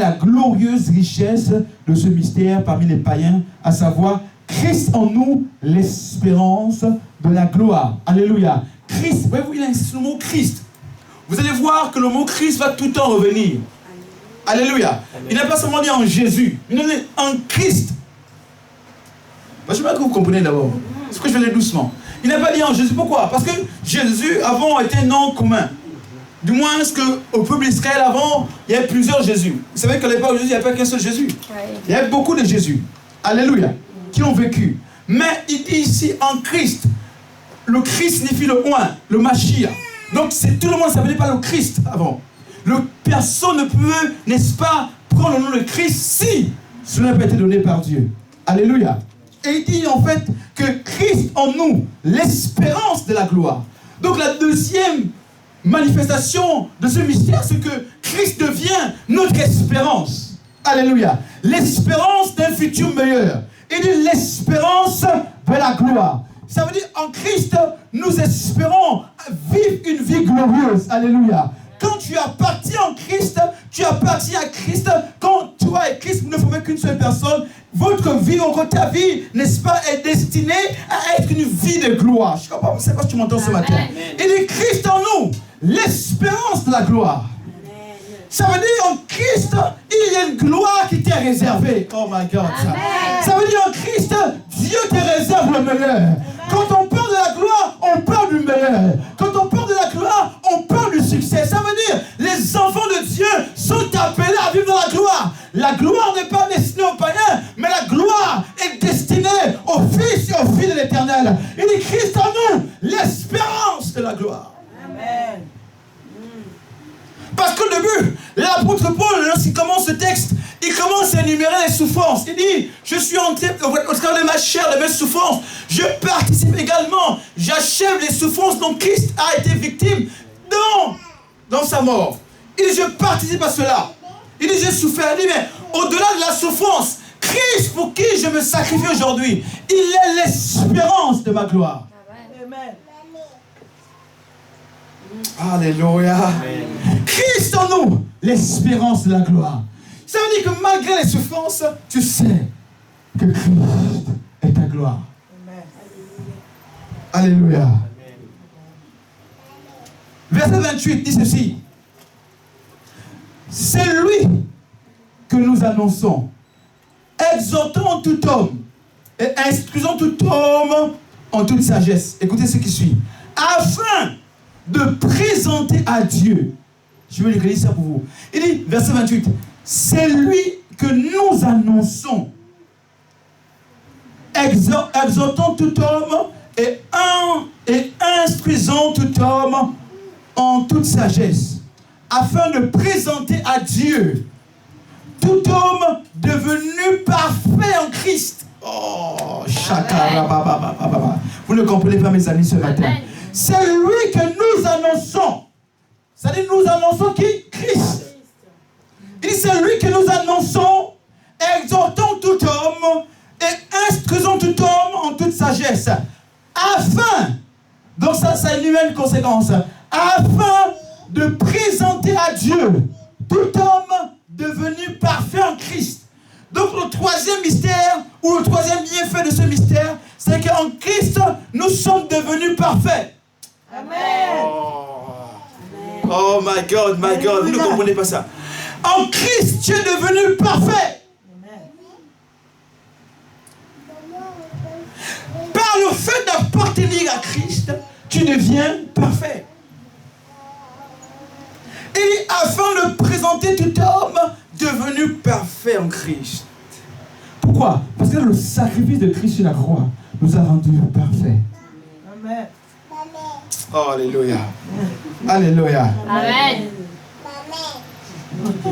la glorieuse richesse de ce mystère parmi les païens, à savoir Christ en nous, l'espérance de la gloire. Alléluia. Christ, voyez-vous, il insiste sur le mot Christ. Vous allez voir que le mot Christ va tout le temps revenir. Alléluia. Il n'a pas seulement dit en Jésus, il a dit en Christ. Je sais pas que vous comprenez d'abord. C'est que je vais aller doucement. Il n'a pas dit en Jésus. Pourquoi? Parce que Jésus avant était un nom commun. Du moins, au peuple d'Israël avant, il y avait plusieurs Jésus. Vous savez qu'à l'époque de Jésus, il n'y avait pas qu'un seul Jésus. Il y avait beaucoup de Jésus. Alléluia. Qui ont vécu. Mais il dit ici en Christ. Le Christ signifie le oint, le Mashiach. Donc tout le monde ne s'appelait pas le Christ avant. Personne ne peut, n'est-ce pas, prendre le nom de Christ si cela n'a pas été donné par Dieu. Alléluia. Et il dit en fait que Christ en nous, l'espérance de la gloire. Donc la deuxième manifestation de ce mystère, c'est que Christ devient notre espérance. Alléluia. L'espérance d'un futur meilleur. Il dit l'espérance de la gloire. Ça veut dire en Christ, nous espérons vivre une vie glorieuse. Alléluia. Quand tu appartiens en Christ, tu appartiens à Christ. Quand toi et Christ ne formez qu'une seule personne, votre vie, encore ta vie, n'est-ce pas, est destinée à être une vie de gloire. Je ne sais pas si tu m'entends ce matin. Il dit Christ en nous, l'espérance de la gloire. Ça veut dire en Christ, il y a une gloire qui t'est réservée. Oh my God. Ça veut dire en Christ, Dieu te réserve le meilleur. Quand on parle de la gloire, on parle du meilleur. Quand on parle de la gloire, on parle du succès. Ça veut dire, les enfants de Dieu sont appelés à vivre dans la gloire. La gloire n'est pas destinée aux païens, mais la gloire est destinée aux fils et aux filles de l'Éternel. Il dit Christ en nous, l'espérance de la gloire. Amen. Parce qu'au début, l'apôtre Paul, lorsqu'il commence ce texte, il commence à énumérer les souffrances. Il dit, je suis entré au travers de ma chair, de mes souffrances. Je participe également. J'achève les souffrances dont Christ a été victime dans sa mort. Il dit, je participe à cela. Il dit, j'ai souffert. Il dit, mais au-delà de la souffrance, Christ pour qui je me sacrifie aujourd'hui, il est l'espérance de ma gloire. Amen. Alléluia. Amen. Christ en nous, l'espérance de la gloire. Ça veut dire que malgré les souffrances, tu sais que Christ est ta gloire. Amen. Alléluia. Amen. Verset 28 dit ceci. C'est lui que nous annonçons, exhortons tout homme et instruisons tout homme en toute sagesse. Écoutez ce qui suit. Afin de présenter à Dieu. Je vais lire ça pour vous. Il dit, verset 28, c'est lui que nous annonçons, exhortons tout homme et instruisons tout homme en toute sagesse, afin de présenter à Dieu tout homme devenu parfait en Christ. Oh, chakarabababababa. Vous ne comprenez pas, mes amis, ce matin. C'est lui que nous annonçons. C'est-à-dire, nous annonçons qui? Christ. Et c'est lui que nous annonçons, exhortons tout homme et instruisons tout homme en toute sagesse. Afin, donc ça a une nouvelle conséquence, afin de présenter à Dieu tout homme devenu parfait en Christ. Donc le troisième mystère, ou le troisième bienfait de ce mystère, c'est qu'en Christ, nous sommes devenus parfaits. Amen. Oh my God, vous ne comprenez pas ça. En Christ, tu es devenu parfait. Amen. Par le fait d'appartenir à Christ, tu deviens parfait. Et afin de présenter tout homme devenu parfait en Christ. Pourquoi? Parce que le sacrifice de Christ sur la croix nous a rendus parfaits. Amen. Oh, alléluia. Alléluia. Amen.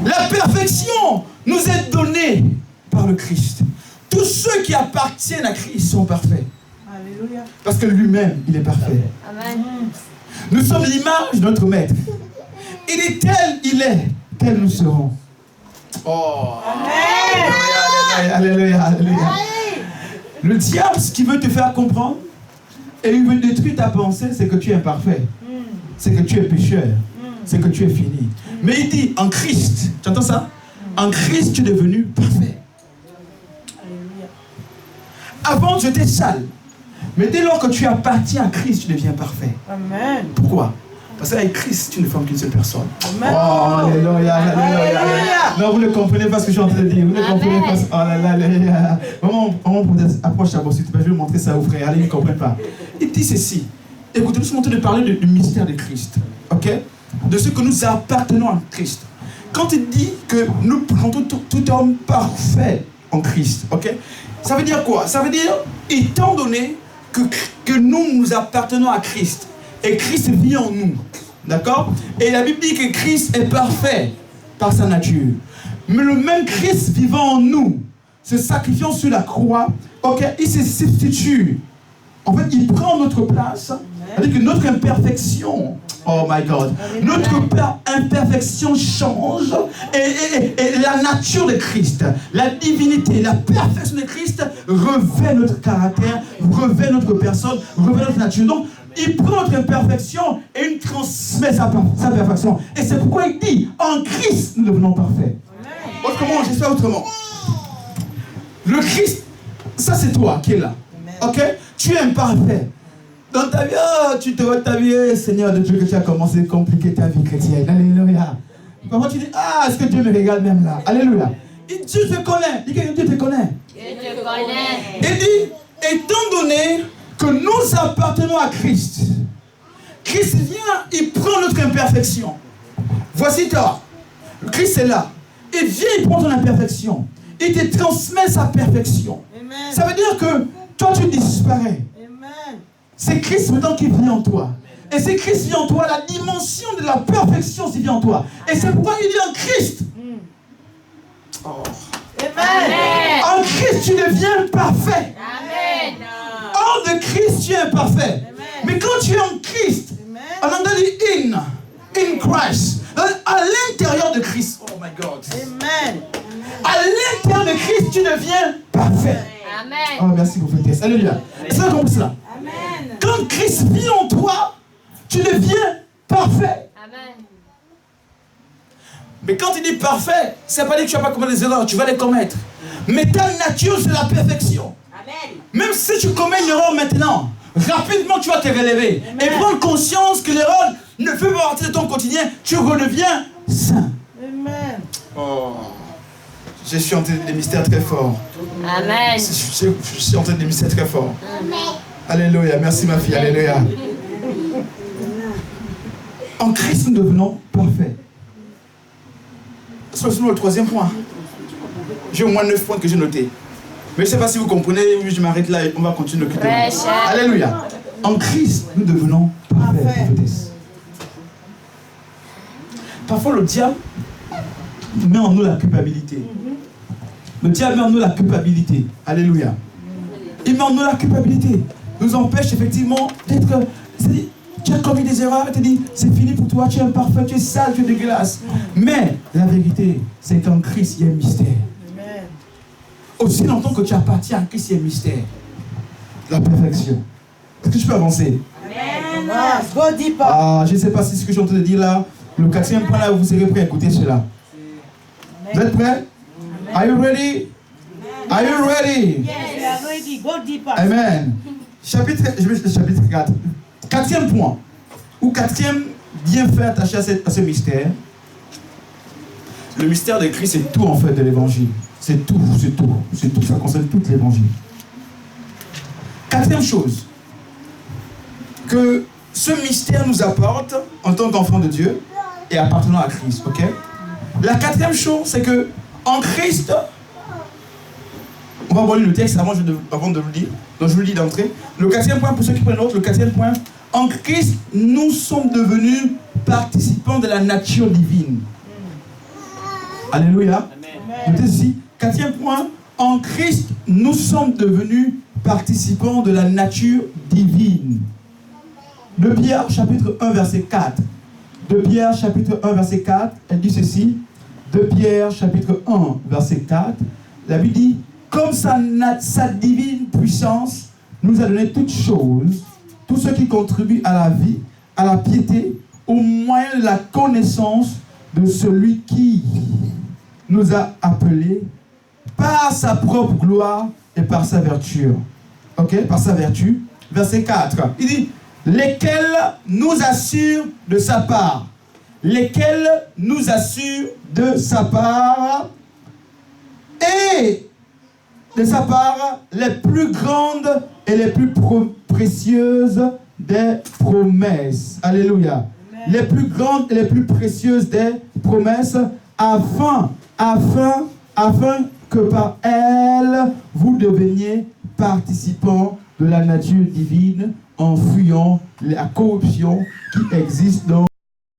La perfection nous est donnée par le Christ. Tous ceux qui appartiennent à Christ sont parfaits. Alléluia. Parce que lui-même, il est parfait. Amen. Nous sommes l'image de notre Maître. Il est tel, il est, tel nous serons. Oh. Amen. Alléluia, alléluia, alléluia. Le diable, ce qu'il veut te faire comprendre, et il veut détruire ta pensée, c'est que tu es imparfait. C'est que tu es pécheur. C'est que tu es fini. Mais il dit, en Christ, tu entends ça? En Christ, tu es devenu parfait. Avant, tu étais sale. Mais dès lors que tu appartiens à Christ, tu deviens parfait. Amen. Pourquoi? Parce qu'avec Christ, tu ne formes qu'une seule personne. Amen. Oh, alléluia, alléluia. Non, vous ne comprenez pas ce que je suis en train de dire. Vous ne comprenez pas ce... Oh là là, alléluia. Vraiment, approche ta voix, s'il te plaît. Je vais montrer ça aux frères. Allez, ils ne comprennent pas. Il dit ceci. Écoutez, nous sommes en train de parler du mystère de Christ. Ok? De ce que nous appartenons à Christ. Quand il dit que nous prenons tout homme parfait en Christ. Ok? Ça veut dire quoi? Ça veut dire, étant donné que nous appartenons à Christ, et Christ vit en nous. D'accord? Et la Bible dit que Christ est parfait par sa nature. Mais le même Christ vivant en nous, se sacrifiant sur la croix, ok, il se substitue. En fait, il prend notre place. C'est-à-dire que notre imperfection, oh my God, notre imperfection change et la nature de Christ, la divinité, la perfection de Christ revêt notre caractère, revêt notre personne, revêt notre nature. Donc, il prend notre imperfection et il transmet sa perfection. Et c'est pourquoi il dit, en Christ, nous devenons parfaits. Autrement, j'espère autrement. Le Christ, ça c'est toi qui es là. Ok? Tu es imparfait. Dans ta vie, tu te vois ta vie, Seigneur de Dieu, que tu as commencé à compliquer ta vie chrétienne. Alléluia. Parfois tu dis, est-ce que Dieu me régale même là? Alléluia. Et Dieu te connaît. Dis que Dieu te connaît. Dieu te connaît. Et dit, étant donné que nous appartenons à Christ, Christ vient, il prend notre imperfection. Voici toi. Christ est là. Il vient, il prend ton imperfection. Il te transmet sa perfection. Amen. Ça veut dire que toi, tu disparais. Amen. C'est Christ maintenant qui vit en toi. Et c'est Christ vit en toi, la dimension de la perfection qui vit en toi. Et c'est pourquoi il est en Christ. Oh. Amen. En Christ, tu deviens parfait. Amen. Hors de Christ, tu es imparfait. Amen. Mais quand tu es en Christ, on entend dire in Christ, à l'intérieur de Christ. Oh my God. Amen. À l'intérieur de Christ, tu deviens parfait. Amen. Oh, merci pour votre test. Alléluia. Est-ce que vous comprenez cela? Amen. Quand Christ vit en toi, tu deviens parfait. Amen. Mais quand il dit parfait, ça ne veut pas dire que tu ne vas pas commettre des erreurs, tu vas les commettre. Mais ta nature, c'est la perfection. Amen. Même si tu commets une erreur maintenant, rapidement tu vas te relever. Amen. Et prendre conscience que l'erreur ne fait pas partie de ton quotidien, tu redeviens saint. Amen. Oh. Je suis entré dans des mystères très forts. Amen. Je suis entré dans des mystères très forts. Amen. Alléluia. Merci ma fille. Alléluia. En Christ, nous devenons parfaits. C'est le troisième point. J'ai au moins 9 points que j'ai notés. Mais je ne sais pas si vous comprenez, je m'arrête là et on va continuer le culte. Alléluia. En Christ, nous devenons parfaits. Parfois, le diable met en nous la culpabilité. Le diable met en nous la culpabilité. Alléluia. Il met en nous la culpabilité. Nous empêche effectivement d'être... Tu as commis des erreurs, tu te dis, c'est fini pour toi, tu es imparfait, tu es sale, tu es dégueulasse. Mais la vérité, c'est qu'en Christ, il y a un mystère. Amen. Aussi longtemps que tu appartiens à Christ, il y a un mystère. La perfection. Est-ce que tu peux avancer? Amen. Je ne sais pas si ce que je suis en train de dire là, le 4e point là, vous serez prêts à écouter cela. Amen. Vous êtes prêts? Amen. Are you ready? Amen. Are you ready? Yes, we are ready. Go deeper. Amen. Chapitre 4. 4e point, ou 4e bienfait attaché à ce mystère. Le mystère de Christ, c'est tout en fait de l'évangile. C'est tout, ça concerne tout l'évangile. 4e chose que ce mystère nous apporte en tant qu'enfants de Dieu et appartenant à Christ, ok? La 4e chose, c'est que en Christ, on va voir le texte avant de le lire, donc je vous le dis d'entrée. Le 4e point, pour ceux qui prennent l'autre, le 4e point, en Christ, nous sommes devenus participants de la nature divine. Alléluia. Notez ici, 4e point, en Christ, nous sommes devenus participants de la nature divine. De Pierre, chapitre 1, verset 4. De Pierre, chapitre 1, verset 4, elle dit ceci. De Pierre, chapitre 1, verset 4, la Bible dit, comme sa divine puissance nous a donné toutes choses, tout ce qui contribue à la vie, à la piété, au moyen de la connaissance de celui qui nous a appelés par sa propre gloire et par sa vertu. Ok, par sa vertu. Verset 4. Il dit, lesquels nous assurent de sa part. Lesquels nous assurent de sa part. Et de sa part, les plus grandes et les plus précieuses des promesses. Alléluia. Amen. Les plus grandes et les plus précieuses des promesses, afin que par elles, vous deveniez participants de la nature divine en fuyant la corruption qui existe dans